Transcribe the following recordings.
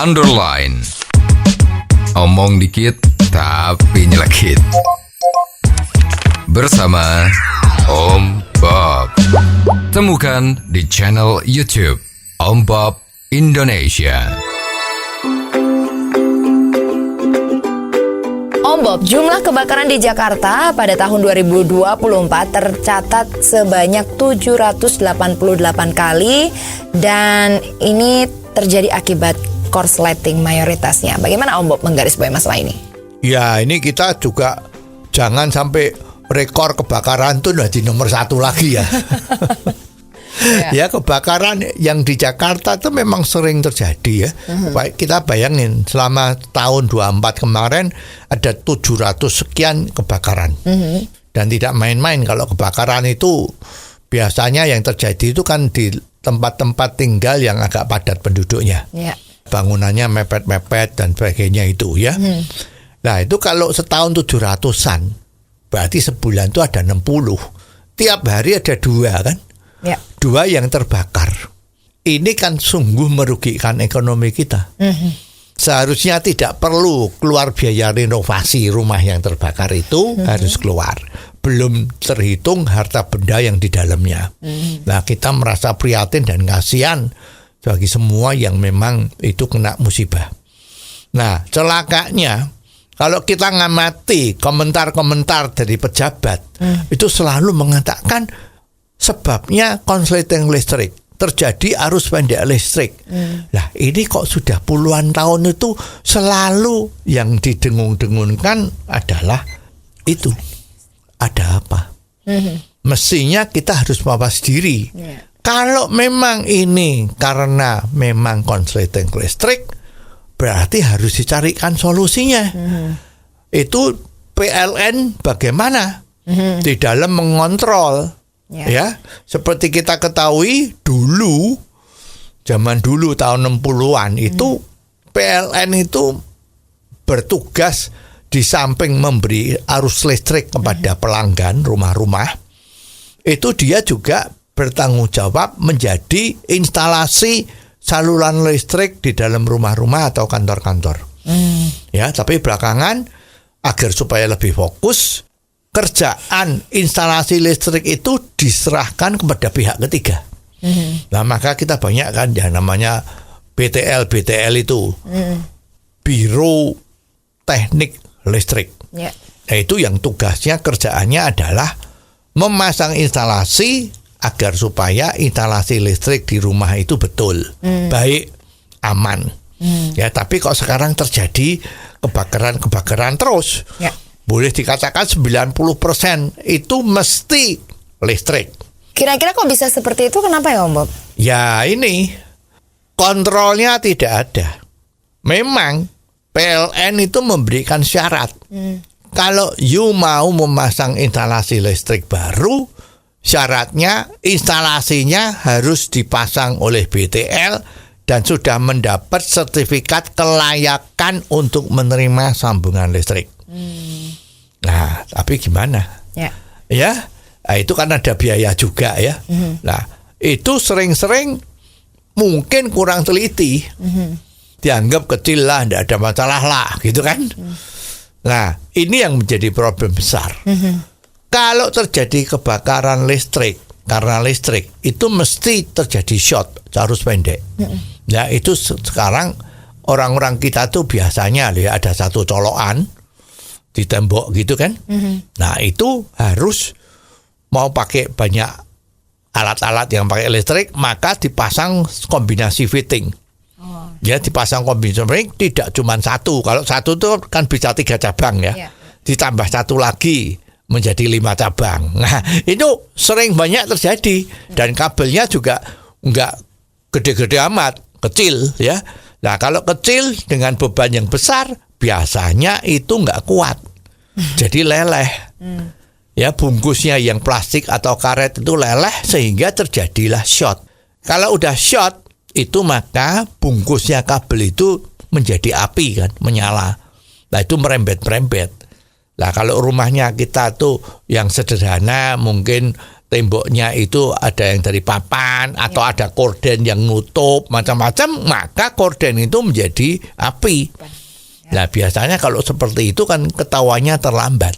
underline. Omong dikit tapi nyelekit. Bersama Om Bob. Temukan di channel YouTube Om Bob Indonesia. Om Bob, jumlah kebakaran di Jakarta pada tahun 2024 tercatat sebanyak 788 kali dan ini terjadi akibat korsleting mayoritasnya. Bagaimana Om Bob menggarisbawahi masalah ini? Ya, ini kita juga jangan sampai rekor kebakaran itu udah di nomor 1 lagi ya. Ya, kebakaran yang di Jakarta itu memang sering terjadi ya. Kita bayangin selama tahun 24 kemarin ada 700 sekian kebakaran. Dan tidak main-main kalau kebakaran itu biasanya yang terjadi itu kan di tempat-tempat tinggal yang agak padat penduduknya. Bangunannya mepet-mepet dan sebagainya itu ya. Nah, itu kalau setahun 700-an berarti sebulan itu ada 60. Tiap hari ada 2 kan? 2 yang terbakar. Ini kan sungguh merugikan ekonomi kita. Seharusnya tidak perlu keluar biaya renovasi rumah yang terbakar itu harus keluar. Belum terhitung harta benda yang di dalamnya. Nah, kita merasa prihatin dan kasihan bagi semua yang memang itu kena musibah. Nah, celakanya kalau kita ngamati komentar-komentar dari pejabat itu selalu mengatakan sebabnya konsleting listrik, terjadi arus pendek listrik. Nah, ini kok sudah puluhan tahun itu selalu yang didengung-dengungkan adalah itu. Ada apa? Mestinya kita harus mawas diri. Kalau memang ini karena memang konsleting listrik, berarti harus dicarikan solusinya. Itu PLN bagaimana di dalam mengontrol. Ya, seperti kita ketahui dulu, zaman dulu tahun 60-an itu PLN itu bertugas di samping memberi arus listrik kepada pelanggan rumah-rumah, itu dia juga bertanggung jawab menjadi instalasi saluran listrik di dalam rumah-rumah atau kantor-kantor. Ya, tapi belakangan agar supaya lebih fokus, kerjaan instalasi listrik itu diserahkan kepada pihak ketiga. Nah, maka kita banyak kan yang namanya BTL itu, Biro Teknik Listrik. Nah, itu yang tugasnya kerjaannya adalah memasang instalasi agar supaya instalasi listrik di rumah itu betul, baik, aman. Ya, tapi kok sekarang terjadi kebakaran terus. Boleh dikatakan 90% itu mesti listrik. Kira-kira kok bisa seperti itu? Kenapa ya Om Bob? Ya, ini kontrolnya tidak ada. Memang PLN itu memberikan syarat. Kalau you mau memasang instalasi listrik baru, syaratnya instalasinya harus dipasang oleh BTL dan sudah mendapat sertifikat kelayakan untuk menerima sambungan listrik. Nah, tapi gimana? Ya, nah, itu kan ada biaya juga ya. Nah, itu sering-sering mungkin kurang teliti. Dianggap kecil lah, tidak ada masalah lah, gitu kan? Nah, ini yang menjadi problem besar. Kalau terjadi kebakaran listrik karena listrik, itu mesti terjadi short, arus pendek. Ya, itu sekarang orang-orang kita tuh biasanya ya ada satu colokan di tembok gitu kan. Nah, itu harus mau pakai banyak alat-alat yang pakai listrik, maka dipasang kombinasi fitting. Ya, dipasang kombinasi fitting tidak cuma satu. Kalau satu itu kan bisa 3 cabang ya. Ditambah satu lagi menjadi 5 cabang. Nah, itu sering banyak terjadi dan kabelnya juga enggak gede-gede amat, kecil ya. Nah, kalau kecil dengan beban yang besar biasanya itu nggak kuat, jadi leleh. Ya, bungkusnya yang plastik atau karet itu leleh sehingga terjadilah short. Kalau udah short itu maka bungkusnya kabel itu menjadi api kan, menyala. Nah, itu merembet-merembet. Nah, kalau rumahnya kita tuh yang sederhana mungkin temboknya itu ada yang dari papan atau ada korden yang nutup macam-macam, maka korden itu menjadi api. Nah biasanya kalau seperti itu kan ketahuannya terlambat.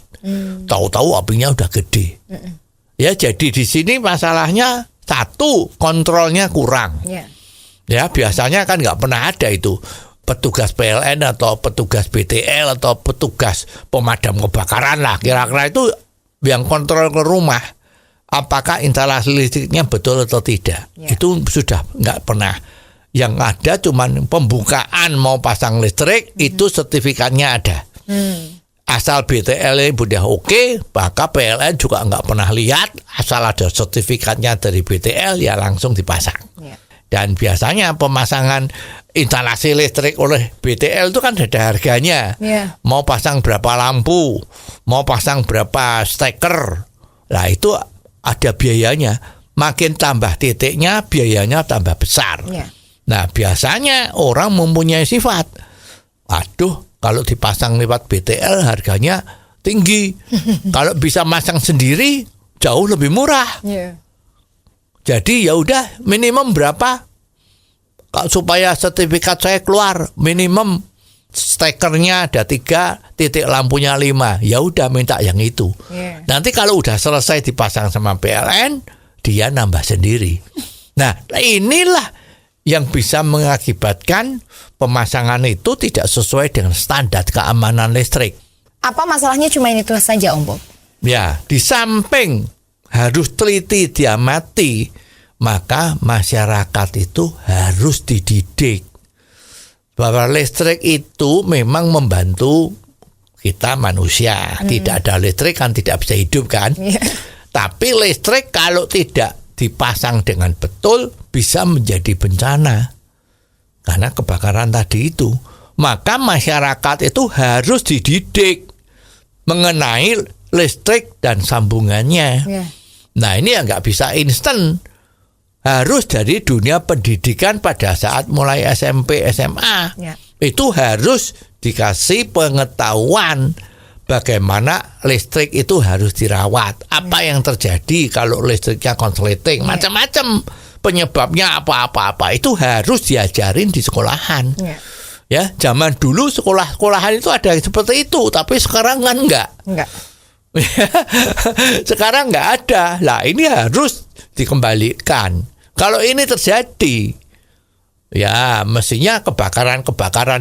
Tahu-tahu apinya udah gede. Ya jadi di sini masalahnya satu, kontrolnya kurang. Ya biasanya kan nggak pernah ada itu petugas PLN atau petugas BTL atau petugas pemadam kebakaran lah, kira-kira itu yang kontrol ke rumah apakah instalasi listriknya betul atau tidak. Itu sudah nggak pernah. Yang ada cuman pembukaan mau pasang listrik, itu sertifikatnya ada. Asal BTL udah oke, maka PLN juga nggak pernah lihat, asal ada sertifikatnya dari BTL ya langsung dipasang. Dan biasanya pemasangan instalasi listrik oleh BTL itu kan ada harganya. Mau pasang berapa lampu, mau pasang berapa steker, nah itu ada biayanya. Makin tambah titiknya, biayanya tambah besar. Nah biasanya orang mempunyai sifat, aduh kalau dipasang lewat BTL harganya tinggi, kalau bisa masang sendiri jauh lebih murah. Jadi ya udah minimum berapa supaya sertifikat saya keluar, minimum stekernya ada 3, titik lampunya 5. Ya udah minta yang itu. Nanti kalau udah selesai dipasang sama PLN, dia nambah sendiri. Nah, inilah yang bisa mengakibatkan pemasangan itu tidak sesuai dengan standar keamanan listrik. Apa masalahnya cuma itu saja, Om Bob? Ya, di samping harus teliti diamati, maka masyarakat itu harus dididik bahwa listrik itu memang membantu kita manusia. Tidak ada listrik kan tidak bisa hidup kan. Tapi listrik kalau tidak dipasang dengan betul bisa menjadi bencana karena kebakaran tadi itu. Maka masyarakat itu harus dididik mengenai listrik dan sambungannya. Nah ini ya nggak bisa instan, harus dari dunia pendidikan pada saat mulai SMP SMA. Itu harus dikasih pengetahuan bagaimana listrik itu harus dirawat. Apa yang terjadi kalau listriknya konsleting, macam-macam penyebabnya apa-apa itu harus diajarin di sekolahan. Ya, zaman dulu sekolahan itu ada yang seperti itu, tapi sekarang kan enggak. Sekarang enggak ada. Lah ini harus dikembalikan. Kalau ini terjadi, ya mestinya kebakaran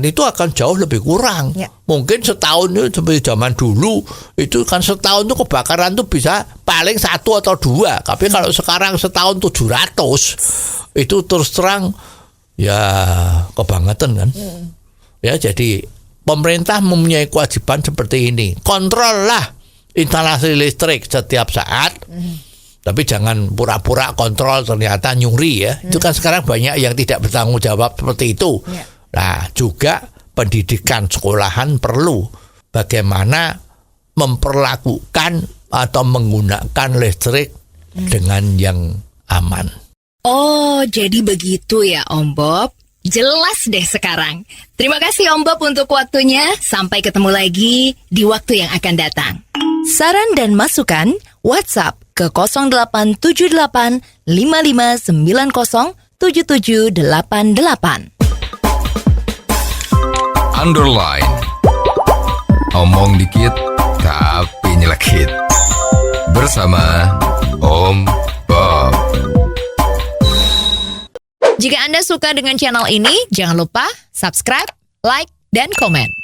itu akan jauh lebih kurang. Mungkin setahun itu seperti zaman dulu, itu kan setahun itu kebakaran itu bisa paling 1 atau 2. Tapi kalau sekarang setahun 700, itu terus terang ya kebangetan kan. Ya jadi pemerintah mempunyai kewajiban seperti ini. Kontrol lah instalasi listrik setiap saat. Tapi jangan pura-pura kontrol ternyata nyuri ya. Itu kan sekarang banyak yang tidak bertanggung jawab seperti itu. Nah juga pendidikan sekolahan perlu bagaimana memperlakukan atau menggunakan listrik dengan yang aman. Oh jadi begitu ya Om Bob. Jelas deh sekarang. Terima kasih Om Bob untuk waktunya. Sampai ketemu lagi di waktu yang akan datang. Saran dan masukan WhatsApp ke 0878 5590 7788. Underline. Omong dikit tapi nyelekit. Bersama Om Bob. Jika Anda suka dengan channel ini, jangan lupa subscribe, like, dan komen.